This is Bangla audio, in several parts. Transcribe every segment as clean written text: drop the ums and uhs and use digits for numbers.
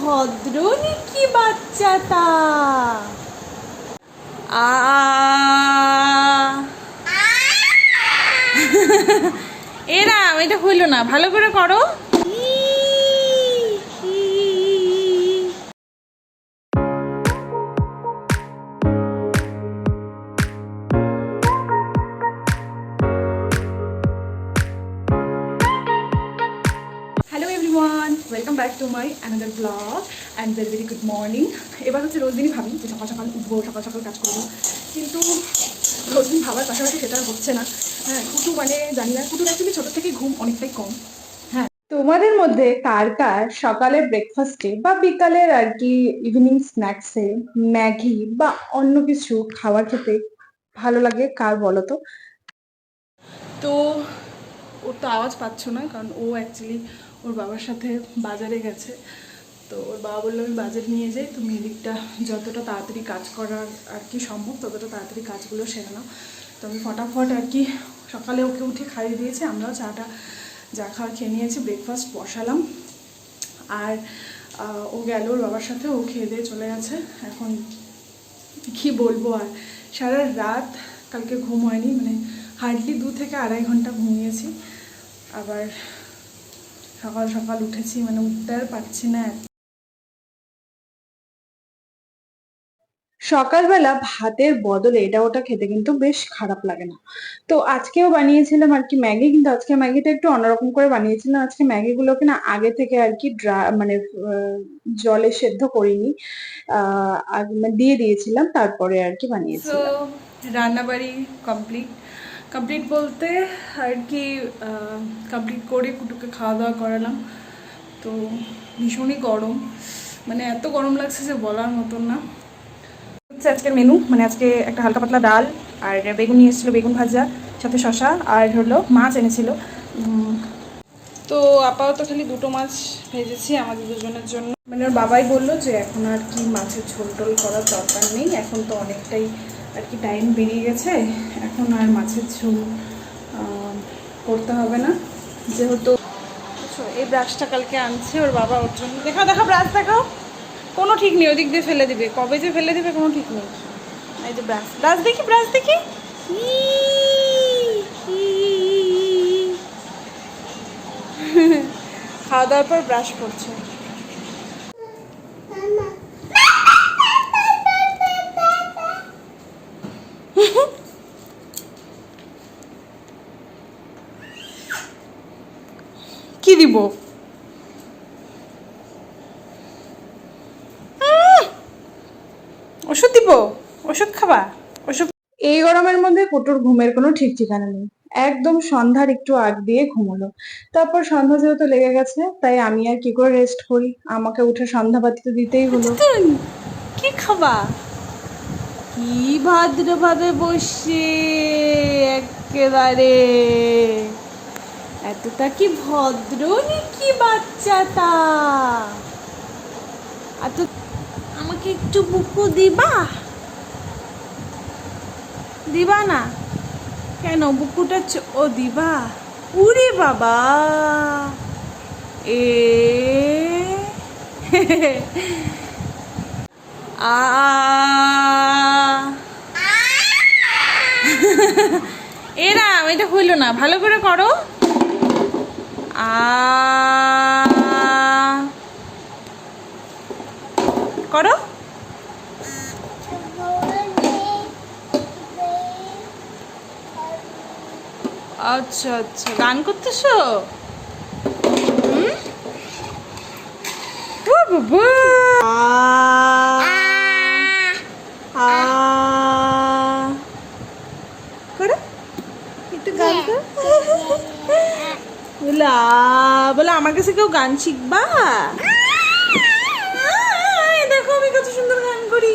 ভদ্র নাকি বাচ্চাটা? এরা এটা হইল না, ভালো করে করো। Welcome back to my another blog and very very good morning. এবার হচ্ছে রোজ দিনই ভাবি যে সকাল সকাল উঠবো, সকাল সকাল কাজ করবো, কিন্তু রোজ দিন ভাবার পাশাপাশি সেটা আর হচ্ছে না। হ্যাঁ, কুটু মানে জানি না, কুটুর অ্যাকচুয়ালি ছোটো থেকে ঘুম অনেকটাই কম। হ্যাঁ, তোমাদের মধ্যে কার কার সকালের ব্রেকফাস্টে বা বিকালের আর কি ইভিনিং স্ন্যাক্সে ম্যাগি বা অন্য কিছু খাবার খেতে ভালো লাগে, কার বলো তো? তো ওর তো আওয়াজ পাচ্ছ না, কারণ ও অ্যাকচুয়ালি ওর বাবার সাথে বাজারে গেছে। তো ওর বাবা বললো আমি বাজারে নিয়ে যাই, তুমি এদিকটা যতটা তাড়াতাড়ি কাজ করার আর কি সম্ভব ততটা তাড়াতাড়ি কাজগুলো সেরে নাও। তো আমি ফটাফট আর কি সকালে ওকে উঠে খাইয়ে দিয়েছি, আমরাও চাটা যা খাওয়া খেয়ে নিয়েছি, ব্রেকফাস্ট বসালাম। আর ও গেল ওর বাবার সাথে, ও খেয়ে দিয়ে চলে গেছে। এখন কি বলবো, আর সারা রাত কালকে ঘুম হয়নি, মানে হার্ডলি 2 থেকে 2.5 ঘন্টা ঘুমিয়েছি। আবার সকাল সকাল উঠেছি, মানে উঠতে আর পারছি না। সকালবেলা ভাতের বদলে এটা ওটা খেতে কিন্তু বেশ খারাপ লাগে না। তো আজকেও বানিয়েছিলাম আর কি ম্যাগি, কিন্তু আজকে ম্যাগিটা একটু অন্যরকম করে বানিয়েছিলাম। আজকে ম্যাগি গুলোকে না আগে থেকে আর কি মানে জলে সেদ্ধ করিনি, আর দিয়ে দিয়েছিলাম, তারপরে আর কি সো বানিয়েছিলাম। রান্নাবাড়ি কমপ্লিট। কমপ্লিট বলতে আর কি কমপ্লিট করে কুটুকে খাওয়া দাওয়া করালাম। তো ভীষণই গরম, মানে এত গরম লাগছে যে বলার মতন না। হচ্ছে আজকের মেনু, মানে আজকে একটা হালকা পাতলা ডাল আর বেগুন নিয়ে এসেছিলো, বেগুন ভাজা সাথে শশা, আর হলো মাছ এনেছিল। তো আপাতত খালি 2টো মাছ ভেজেছি আমাদের দুজনের জন্য। মানে ওর বাবাই বললো যে এখন আর কি মাছের ঝোল টোল করার দরকার নেই, এখন তো অনেকটাই আর কি টাইম বেরিয়ে গেছে, এখন আর মাছের ঝোল করতে হবে না। যেহেতু এই ব্রাশটা কালকে আনছে ওর বাবা ওর জন্য। দেখাও দেখাও ব্রাশ দেখাও, কোনো ঠিক নেই, ওদিক দিয়ে ফেলে দিবে, কবে যে ফেলে দিবে কোনো ঠিক নেই। এই যে ব্রাশ, ব্রাশ দেখি, ব্রাশ দেখি। খাওয়া দাওয়ার পর ব্রাশ করছে। কি দিব? ওষুধ দিব? ওষুধ খাবা? ওষুধ এই গরমের মধ্যে কুটুর ঘুমের কোনো ঠিক ঠিকানা নেই। একদম সন্ধ্যার একটু আগ দিয়ে ঘুমোলো। তারপর সন্ধ্যা যেহেতু লেগে গেছে, তাই আমি আর কি করে রেস্ট করি, আমাকে উঠে সন্ধ্যাবাতি তো দিতেই হলো। কি খাবা? কি ভদ্রভাবে বসে একেবারে, এতটা কি ভদ্র নাকি বাচ্চাটা? এত আমাকে একটু বুকু দিবা? দিবা না কেন? বুকুটা ও দিবা? উরে বাবা, এ আ এরা এটা হইল না, ভালো করে করো। আ করো। আচ্ছা আচ্ছা, গান করতেছো? করো একটু গান করো। বলে আমার কাছে কেউ গান শিখবা? দেখো আমি কত সুন্দর গান করি।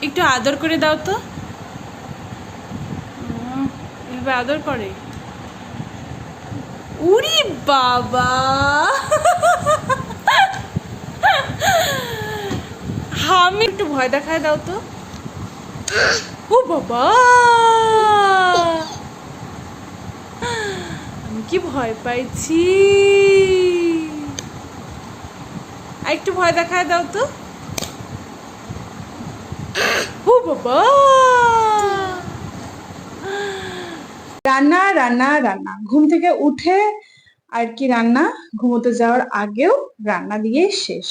একটু আদর করে দাও তো। এভাবে আদর করে? উরি বাবা, আমি একটু ভয় দেখায় দাও তো। ও বাবা, কি ভয় পাইছি। আর একটু ভয় দেখায় দাও তো। ও বাবা, রান্না রান্না রান্না, ঘুম থেকে উঠে আর কি রান্না, ঘুমোতে যাওয়ার আগেও রান্না দিয়ে শেষ।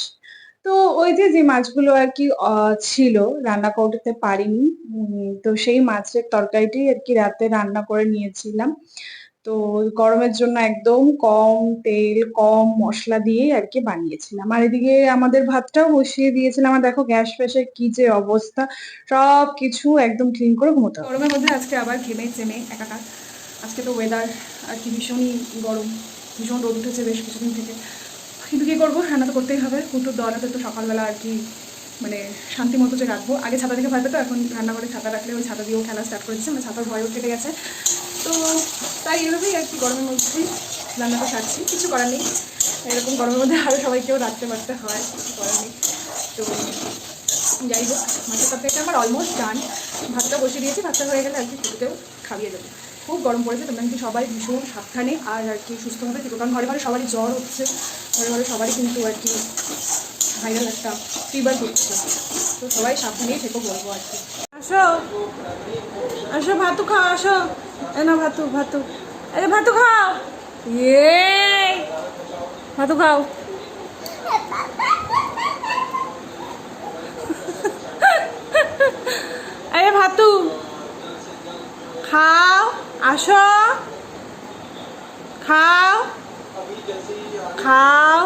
তো ওই যে যে মাছগুলো আর কি ছিল, রান্না করতে পারিনি, তো সেই মাছের তরকারিটাই আর কি রাতে রান্না করে নিয়েছিলাম। তো গরমের জন্য একদম কম তেল কম মশলা দিয়েই আর কি বানিয়েছিলাম। আর এদিকে আমাদের ভাতটাও বসিয়ে দিয়েছিলাম। আর দেখো গ্যাস ফ্যাসের কি যে অবস্থা, সবকিছু একদম ক্লিন করে ঘুমোতে হবে। গরমের মধ্যে আজকে আবার ঘেমে চেমে একাকার। আজকে তো ওয়েদার আর কি ভীষণই গরম, ভীষণ রোদ উঠেছে বেশ কিছুদিন থেকে। কিন্তু কী করবো, রান্না তো করতেই হবে। কুটুর দেওয়াটাতে তো সকালবেলা আর কি মানে শান্তি মতো যে রাখবো। আগে ছাতা থেকে ভয় পেতো, এখন রান্নাঘরে ছাতা রাখলে ওই ছাতা দিয়েও খেলা স্টার্ট করে দিচ্ছে, মানে ছাতার ভয়ও কেটে গেছে। তো তাই এইভাবেই আর কি গরমের মধ্যেই রান্নাটা সারছি, কিছু করার নেই। এরকম গরমের মধ্যে আরও সবাইকেও রাখতে পারতে হয়, কিছু করার নেই। তো যাই হোক, মাছের তরকারিটা আমার অলমোস্ট ডান। ভাতটা বসিয়ে দিয়েছি, ভাতটা হয়ে গেলে আর কি ফুটুতেও খাইয়ে দেবো। খুব গরম পড়েছে, তোমরা কিন্তু সবাই ভীষণ সাবধানে আর কি সুস্থভাবে থেকো, কারণ ঘরে ঘরে সবারই জ্বর হচ্ছে, ঘরে ঘরে সবারই কিন্তু আর কি ভাইরাল একটা ফিভার হচ্ছে। তো সবাই সাবধানেই থেকো বলবো আর কি। আসো আসো, ভাতু খাও, আসো। না ভাতু ভাতু, আরে ভাতু খাও, ইয়ে ভাতু খাও। আরে ভাতু খাও, আসো খাও খাও।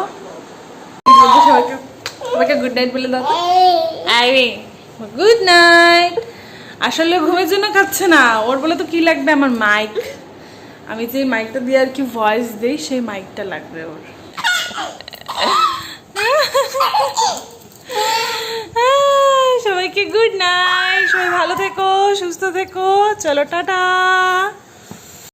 সবাইকে সবাইকে গুড নাইট বলে দাও। আরে গুড নাইট। আসলে ঘুমের জন্য খাচ্ছে না, ওর বলে তো কি লাগবে, আমার মাইক, আমি যে মাইকটা দিয়ে আর কি ভয়েস দিই সেই মাইকটা লাগবে ওর। সবাইকে গুড নাইট, সবাই ভালো থেকো, সুস্থ থেকো, চলো টাটা।